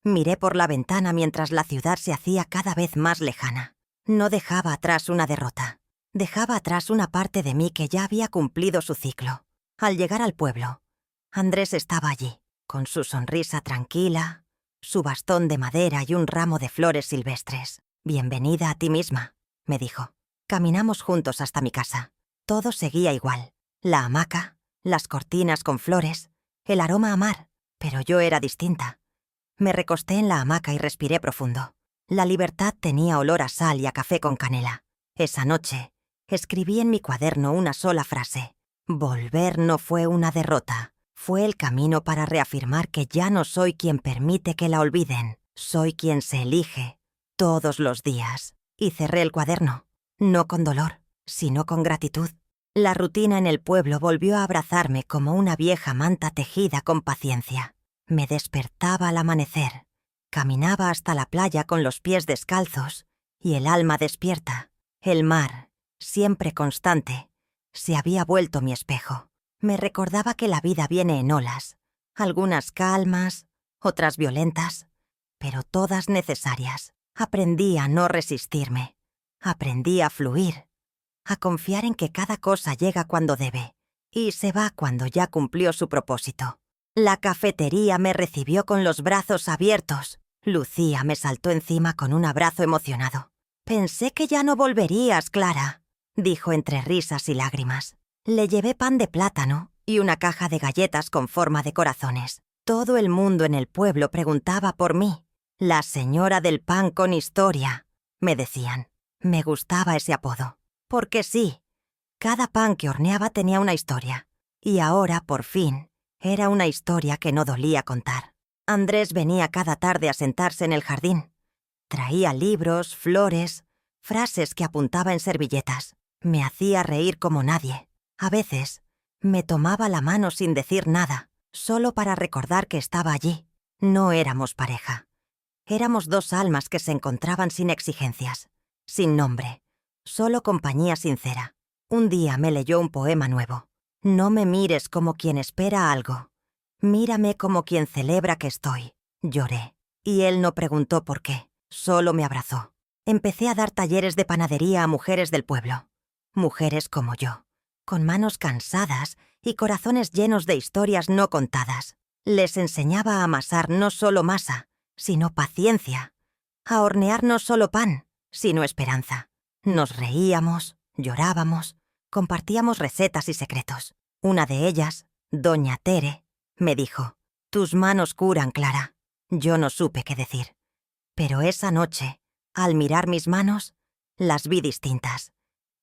Miré por la ventana mientras la ciudad se hacía cada vez más lejana. No dejaba atrás una derrota. Dejaba atrás una parte de mí que ya había cumplido su ciclo. Al llegar al pueblo, Andrés estaba allí, con su sonrisa tranquila, su bastón de madera y un ramo de flores silvestres. «Bienvenida a ti misma», me dijo. Caminamos juntos hasta mi casa. Todo seguía igual. La hamaca, las cortinas con flores, el aroma a mar, pero yo era distinta. Me recosté en la hamaca y respiré profundo. La libertad tenía olor a sal y a café con canela. Esa noche, escribí en mi cuaderno una sola frase. Volver no fue una derrota. Fue el camino para reafirmar que ya no soy quien permite que la olviden. Soy quien se elige todos los días. Y cerré el cuaderno, no con dolor, sino con gratitud. La rutina en el pueblo volvió a abrazarme como una vieja manta tejida con paciencia. Me despertaba al amanecer. Caminaba hasta la playa con los pies descalzos y el alma despierta. El mar, siempre constante, se había vuelto mi espejo. Me recordaba que la vida viene en olas, algunas calmas, otras violentas, pero todas necesarias. Aprendí a no resistirme. Aprendí a fluir, a confiar en que cada cosa llega cuando debe y se va cuando ya cumplió su propósito. La cafetería me recibió con los brazos abiertos. Lucía me saltó encima con un abrazo emocionado. «Pensé que ya no volverías, Clara», dijo entre risas y lágrimas. Le llevé pan de plátano y una caja de galletas con forma de corazones. Todo el mundo en el pueblo preguntaba por mí. «La señora del pan con historia», me decían. Me gustaba ese apodo. Porque sí, cada pan que horneaba tenía una historia. Y ahora, por fin, era una historia que no dolía contar. Andrés venía cada tarde a sentarse en el jardín. Traía libros, flores, frases que apuntaba en servilletas. Me hacía reír como nadie. A veces, me tomaba la mano sin decir nada, solo para recordar que estaba allí. No éramos pareja. Éramos dos almas que se encontraban sin exigencias, sin nombre, solo compañía sincera. Un día me leyó un poema nuevo. «No me mires como quien espera algo. Mírame como quien celebra que estoy». Lloré. Y él no preguntó por qué, solo me abrazó. Empecé a dar talleres de panadería a mujeres del pueblo. Mujeres como yo, con manos cansadas y corazones llenos de historias no contadas. Les enseñaba a amasar no solo masa, sino paciencia. A hornear no solo pan, sino esperanza. Nos reíamos, llorábamos, compartíamos recetas y secretos. Una de ellas, doña Tere, me dijo: «Tus manos curan, Clara». Yo no supe qué decir. Pero esa noche, al mirar mis manos, las vi distintas.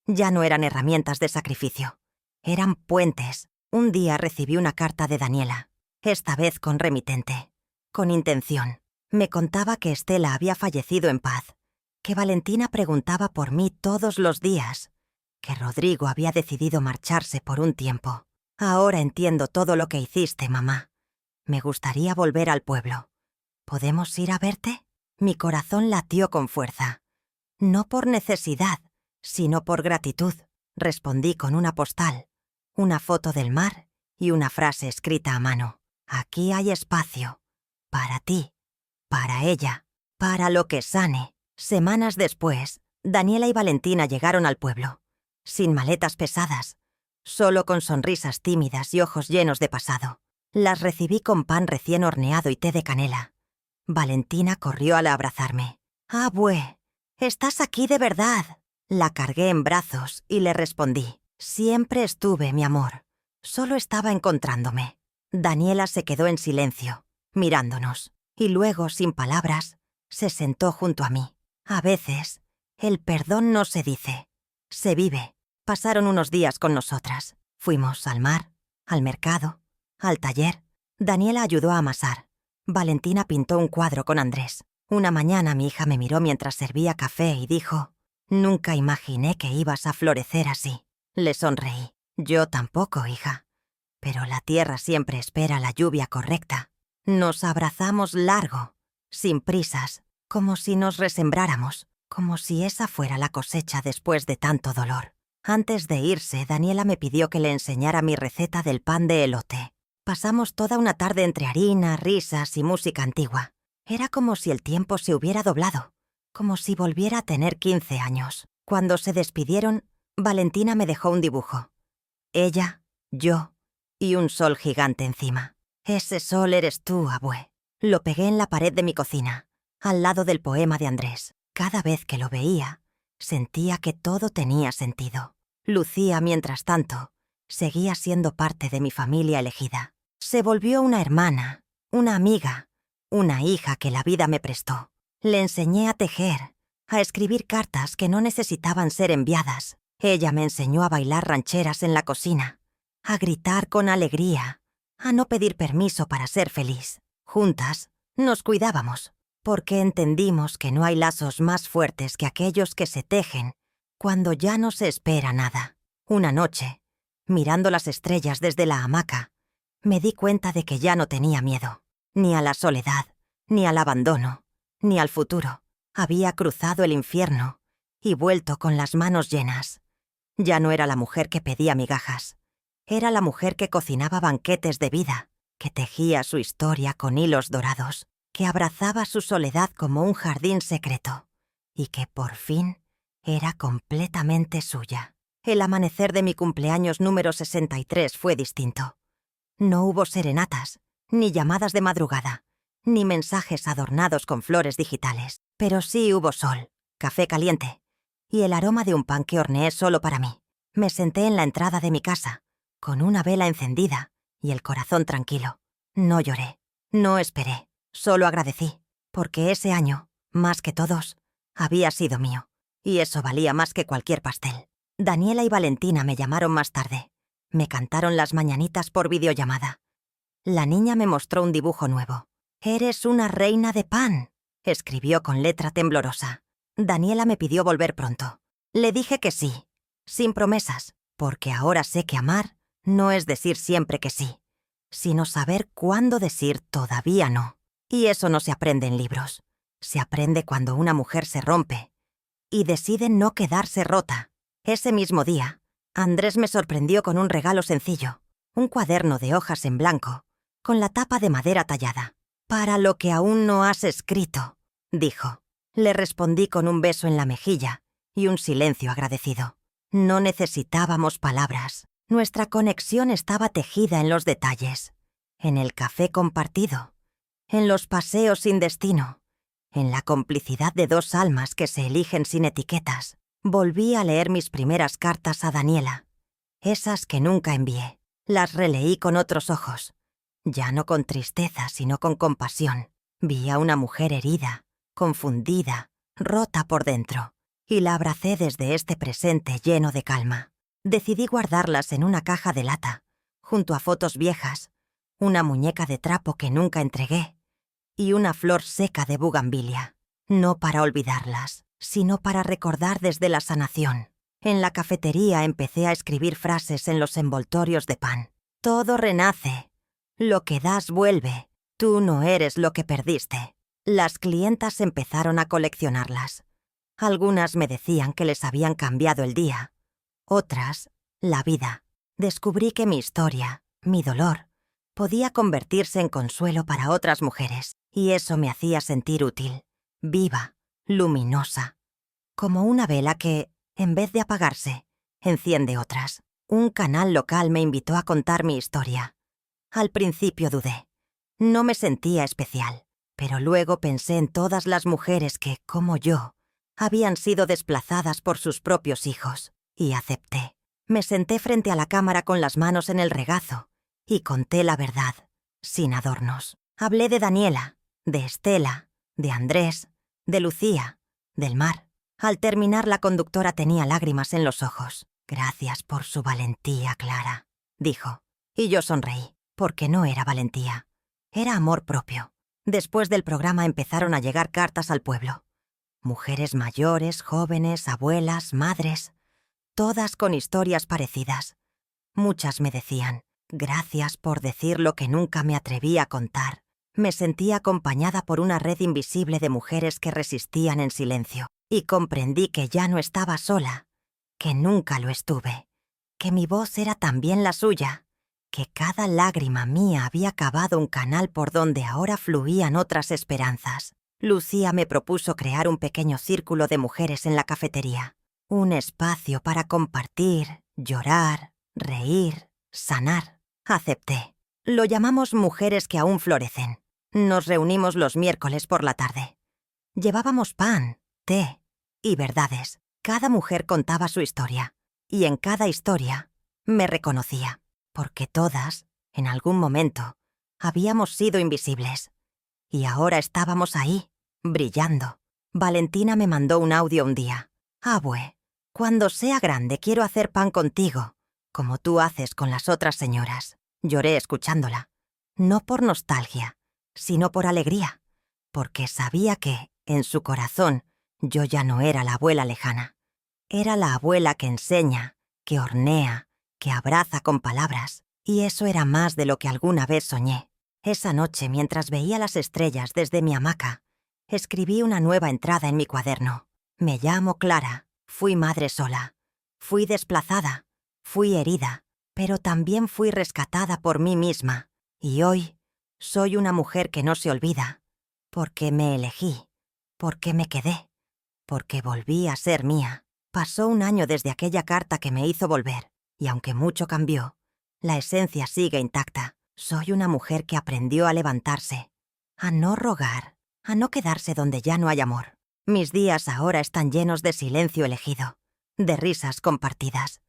Ya no eran herramientas de sacrificio. Eran puentes. Un día recibí una carta de Daniela, esta vez con remitente, con intención. Me contaba que Estela había fallecido en paz, que Valentina preguntaba por mí todos los días, que Rodrigo había decidido marcharse por un tiempo. «Ahora entiendo todo lo que hiciste, mamá. Me gustaría volver al pueblo. ¿Podemos ir a verte?» Mi corazón latió con fuerza. «No por necesidad, sino por gratitud», respondí con una postal, una foto del mar y una frase escrita a mano. «Aquí hay espacio. Para ti. Para ella. Para lo que sane». Semanas después, Daniela y Valentina llegaron al pueblo, sin maletas pesadas, solo con sonrisas tímidas y ojos llenos de pasado. Las recibí con pan recién horneado y té de canela. Valentina corrió al abrazarme. «Abue, estás aquí de verdad». La cargué en brazos y le respondí: «Siempre estuve, mi amor. Solo estaba encontrándome». Daniela se quedó en silencio, mirándonos, y luego, sin palabras, se sentó junto a mí. A veces, el perdón no se dice, se vive. Pasaron unos días con nosotras. Fuimos al mar, al mercado, al taller. Daniela ayudó a amasar. Valentina pintó un cuadro con Andrés. Una mañana mi hija me miró mientras servía café y dijo: «Nunca imaginé que ibas a florecer así». Le sonreí. «Yo tampoco, hija. Pero la tierra siempre espera la lluvia correcta». Nos abrazamos largo, sin prisas, como si nos resembráramos, como si esa fuera la cosecha después de tanto dolor. Antes de irse, Daniela me pidió que le enseñara mi receta del pan de elote. Pasamos toda una tarde entre harina, risas y música antigua. Era como si el tiempo se hubiera doblado, como si volviera a tener 15 años. Cuando se despidieron, Valentina me dejó un dibujo. Ella, yo y un sol gigante encima. «Ese sol eres tú, abue». Lo pegué en la pared de mi cocina, al lado del poema de Andrés. Cada vez que lo veía, sentía que todo tenía sentido. Lucía, mientras tanto, seguía siendo parte de mi familia elegida. Se volvió una hermana, una amiga, una hija que la vida me prestó. Le enseñé a tejer, a escribir cartas que no necesitaban ser enviadas. Ella me enseñó a bailar rancheras en la cocina, a gritar con alegría, a no pedir permiso para ser feliz. Juntas, nos cuidábamos, porque entendimos que no hay lazos más fuertes que aquellos que se tejen cuando ya no se espera nada. Una noche, mirando las estrellas desde la hamaca, me di cuenta de que ya no tenía miedo, ni a la soledad, ni al abandono, ni al futuro. Había cruzado el infierno y vuelto con las manos llenas. Ya no era la mujer que pedía migajas. Era la mujer que cocinaba banquetes de vida, que tejía su historia con hilos dorados. que abrazaba su soledad como un jardín secreto y que por fin era completamente suya. El amanecer de mi cumpleaños número 63 fue distinto. No hubo serenatas, ni llamadas de madrugada, ni mensajes adornados con flores digitales, pero sí hubo sol, café caliente y el aroma de un pan que horneé solo para mí. Me senté en la entrada de mi casa, con una vela encendida y el corazón tranquilo. No lloré, no esperé, solo agradecí, porque ese año, más que todos, había sido mío, y eso valía más que cualquier pastel. Daniela y Valentina me llamaron más tarde. Me cantaron las mañanitas por videollamada. La niña me mostró un dibujo nuevo. «Eres una reina de pan», escribió con letra temblorosa. Daniela me pidió volver pronto. Le dije que sí, sin promesas, porque ahora sé que amar no es decir siempre que sí, sino saber cuándo decir todavía no. Y eso no se aprende en libros. Se aprende cuando una mujer se rompe y decide no quedarse rota. Ese mismo día, Andrés me sorprendió con un regalo sencillo, un cuaderno de hojas en blanco, con la tapa de madera tallada. «Para lo que aún no has escrito», dijo. Le respondí con un beso en la mejilla y un silencio agradecido. No necesitábamos palabras. Nuestra conexión estaba tejida en los detalles, en el café compartido, en los paseos sin destino, en la complicidad de dos almas que se eligen sin etiquetas. Volví a leer mis primeras cartas a Daniela, esas que nunca envié. Las releí con otros ojos, ya no con tristeza, sino con compasión. Vi a una mujer herida, confundida, rota por dentro, y la abracé desde este presente lleno de calma. Decidí guardarlas en una caja de lata, junto a fotos viejas, una muñeca de trapo que nunca entregué y una flor seca de bugambilia. No para olvidarlas, sino para recordar desde la sanación. En la cafetería empecé a escribir frases en los envoltorios de pan. «Todo renace. Lo que das vuelve. Tú no eres lo que perdiste». Las clientas empezaron a coleccionarlas. Algunas me decían que les habían cambiado el día. Otras, la vida. Descubrí que mi historia, mi dolor, podía convertirse en consuelo para otras mujeres, y eso me hacía sentir útil, viva, luminosa, como una vela que, en vez de apagarse, enciende otras. Un canal local me invitó a contar mi historia. Al principio dudé. No me sentía especial, pero luego pensé en todas las mujeres que, como yo, habían sido desplazadas por sus propios hijos, y acepté. Me senté frente a la cámara con las manos en el regazo y conté la verdad, sin adornos. Hablé de Daniela, de Estela, de Andrés, de Lucía, del mar. Al terminar, la conductora tenía lágrimas en los ojos. «Gracias por su valentía, Clara», dijo. Y yo sonreí, porque no era valentía. Era amor propio. Después del programa empezaron a llegar cartas al pueblo. Mujeres mayores, jóvenes, abuelas, madres, todas con historias parecidas. Muchas me decían, «Gracias por decir lo que nunca me atreví a contar». Me sentí acompañada por una red invisible de mujeres que resistían en silencio, y comprendí que ya no estaba sola, que nunca lo estuve, que mi voz era también la suya, que cada lágrima mía había cavado un canal por donde ahora fluían otras esperanzas. Lucía me propuso crear un pequeño círculo de mujeres en la cafetería, un espacio para compartir, llorar, reír, sanar. Acepté. Lo llamamos Mujeres que aún florecen. Nos reunimos los miércoles por la tarde. Llevábamos pan, té y verdades. Cada mujer contaba su historia, y en cada historia me reconocía, porque todas, en algún momento, habíamos sido invisibles. Y ahora estábamos ahí, brillando. Valentina me mandó un audio un día. «Abue, cuando sea grande quiero hacer pan contigo, como tú haces con las otras señoras». Lloré escuchándola, no por nostalgia, sino por alegría, porque sabía que, en su corazón, yo ya no era la abuela lejana. Era la abuela que enseña, que hornea, que abraza con palabras, y eso era más de lo que alguna vez soñé. Esa noche, mientras veía las estrellas desde mi hamaca, escribí una nueva entrada en mi cuaderno. Me llamo Clara, fui madre sola, fui desplazada, fui herida, pero también fui rescatada por mí misma, y hoy soy una mujer que no se olvida, Porque me elegí, porque me quedé, porque volví a ser mía. Pasó un año desde aquella carta que me hizo volver, y aunque mucho cambió, la esencia sigue intacta. Soy una mujer que aprendió a levantarse, a no rogar, a no quedarse donde ya no hay amor. Mis días ahora están llenos de silencio elegido, de risas compartidas,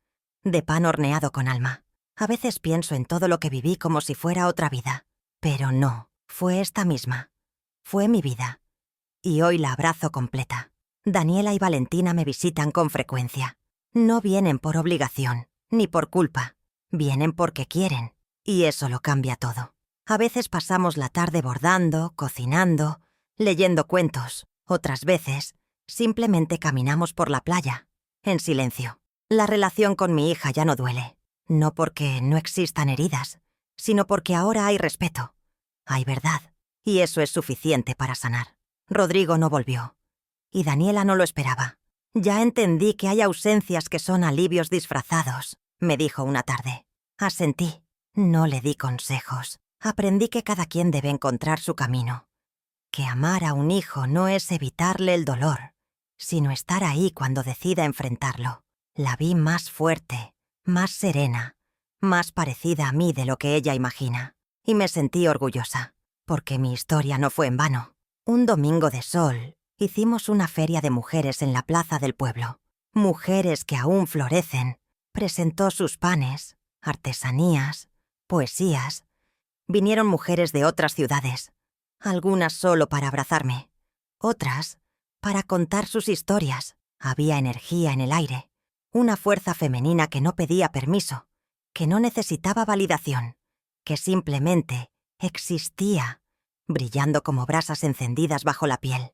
de pan horneado con alma. A veces pienso en todo lo que viví como si fuera otra vida, pero no, fue esta misma. Fue mi vida. Y hoy la abrazo completa. Daniela y Valentina me visitan con frecuencia. No vienen por obligación, ni por culpa. Vienen porque quieren. Y eso lo cambia todo. A veces pasamos la tarde bordando, cocinando, leyendo cuentos. Otras veces, simplemente caminamos por la playa, en silencio. La relación con mi hija ya no duele. No porque no existan heridas, sino porque ahora hay respeto. Hay verdad. Y eso es suficiente para sanar. Rodrigo no volvió. Y Daniela no lo esperaba. Ya entendí que hay ausencias que son alivios disfrazados, me dijo una tarde. Asentí. No le di consejos. Aprendí que cada quien debe encontrar su camino. Que amar a un hijo no es evitarle el dolor, sino estar ahí cuando decida enfrentarlo. La vi más fuerte, más serena, más parecida a mí de lo que ella imagina. Y me sentí orgullosa, porque mi historia no fue en vano. Un domingo de sol, hicimos una feria de mujeres en la plaza del pueblo. Mujeres que aún florecen. Presentó sus panes, artesanías, poesías. Vinieron mujeres de otras ciudades, algunas solo para abrazarme, otras para contar sus historias. Había energía en el aire, una fuerza femenina que no pedía permiso, que no necesitaba validación, que simplemente existía, brillando como brasas encendidas bajo la piel.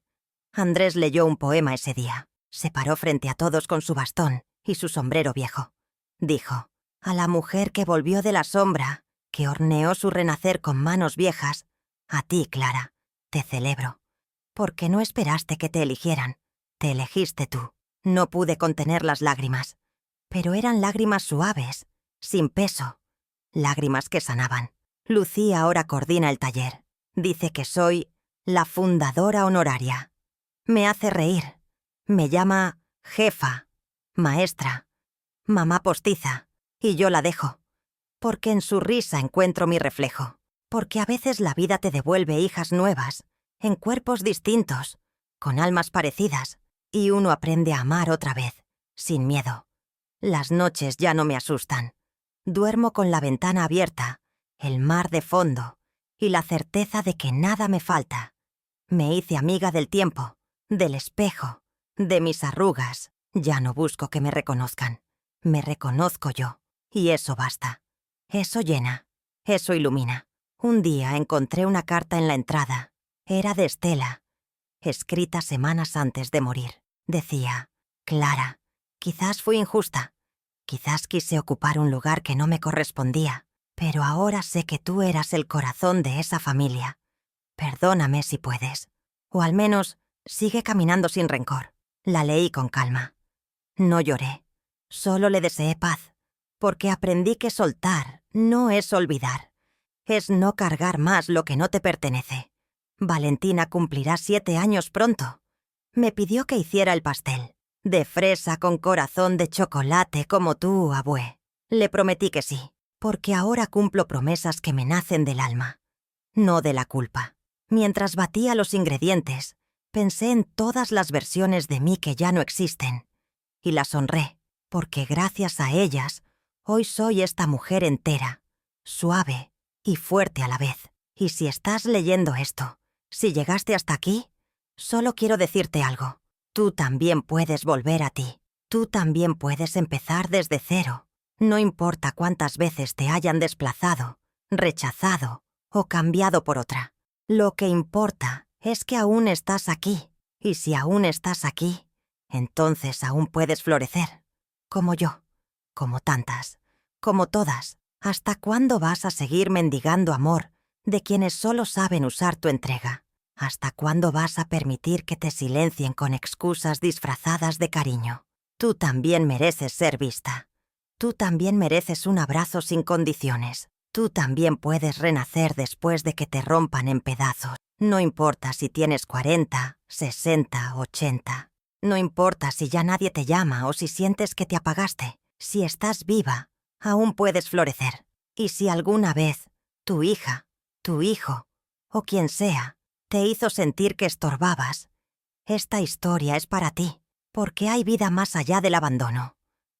Andrés leyó un poema ese día. Se paró frente a todos con su bastón y su sombrero viejo. Dijo: a la mujer que volvió de la sombra, que horneó su renacer con manos viejas, a ti, Clara, te celebro. Porque no esperaste que te eligieran, te elegiste tú. No pude contener las lágrimas, pero eran lágrimas suaves, sin peso, lágrimas que sanaban. Lucía ahora coordina el taller. Dice que soy la fundadora honoraria. Me hace reír. Me llama jefa, maestra, mamá postiza, y yo la dejo. Porque en su risa encuentro mi reflejo. Porque a veces la vida te devuelve hijas nuevas, en cuerpos distintos, con almas parecidas, y uno aprende a amar otra vez, sin miedo. Las noches ya no me asustan. Duermo con la ventana abierta, el mar de fondo, y la certeza de que nada me falta. Me hice amiga del tiempo, del espejo, de mis arrugas. Ya no busco que me reconozcan. Me reconozco yo, y eso basta. Eso llena, eso ilumina. Un día encontré una carta en la entrada. Era de Estela, escrita semanas antes de morir. Decía: Clara, quizás fui injusta. Quizás quise ocupar un lugar que no me correspondía. Pero ahora sé que tú eras el corazón de esa familia. Perdóname si puedes. O al menos, sigue caminando sin rencor. La leí con calma. No lloré. Solo le deseé paz. Porque aprendí que soltar no es olvidar. Es no cargar más lo que no te pertenece. Valentina cumplirá 7 años pronto. Me pidió que hiciera el pastel. De fresa con corazón de chocolate como tú, abue. Le prometí que sí. Porque ahora cumplo promesas que me nacen del alma, no de la culpa. Mientras batía los ingredientes, pensé en todas las versiones de mí que ya no existen, y las honré, porque gracias a ellas, hoy soy esta mujer entera, suave y fuerte a la vez. Y si estás leyendo esto, si llegaste hasta aquí, solo quiero decirte algo. Tú también puedes volver a ti. Tú también puedes empezar desde cero. No importa cuántas veces te hayan desplazado, rechazado o cambiado por otra. Lo que importa es que aún estás aquí. Y si aún estás aquí, entonces aún puedes florecer. Como yo, como tantas, como todas. ¿Hasta cuándo vas a seguir mendigando amor de quienes solo saben usar tu entrega? ¿Hasta cuándo vas a permitir que te silencien con excusas disfrazadas de cariño? Tú también mereces ser vista. Tú también mereces un abrazo sin condiciones. Tú también puedes renacer después de que te rompan en pedazos. No importa si tienes 40, 60, 80. No importa si ya nadie te llama o si sientes que te apagaste. Si estás viva, aún puedes florecer. Y si alguna vez tu hija, tu hijo o quien sea te hizo sentir que estorbabas, esta historia es para ti, porque hay vida más allá del abandono.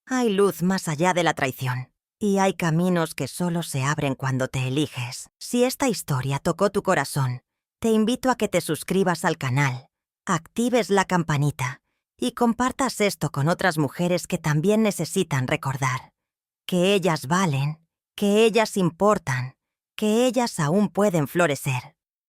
Hay luz más allá de la traición. Y hay caminos que solo se abren cuando te eliges. Si esta historia tocó tu corazón, te invito a que te suscribas al canal, actives la campanita y compartas esto con otras mujeres que también necesitan recordar que ellas valen, que ellas importan, que ellas aún pueden florecer.